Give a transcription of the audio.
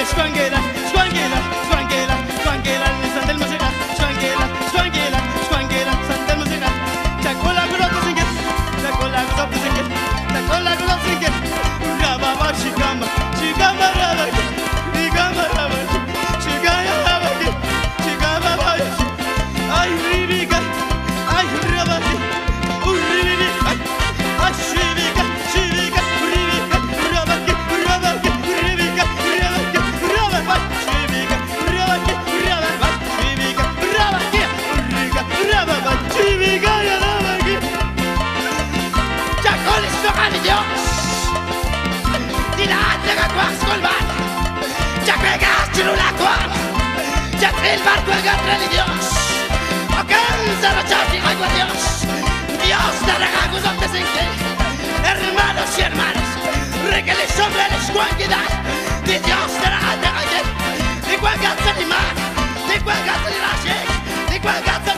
Squanguela, squanguela, squanguela, squanguela, Santa Música, squanguela, squanguela, squanguela, Santa Música. Chacola gulata singit, chacola gulata singit, chacola gulata singit. Rababa shikama, shikama rabaki, shikama rabaki, shikaya rabaki, shikama rabaki. Ay ribika, ay rabaki, uribika, ay shibika, shibika, uribika, rabaki, rabaki, uribika, rabaki. El barco el gato de Dios, o cansa la chafi agua Dios, Dios te regalo donde se hermanos y hermanas, regale sobre la escuangidad, de Dios te regalo de cuál gato de mar, de cuál gato de la de cuál gato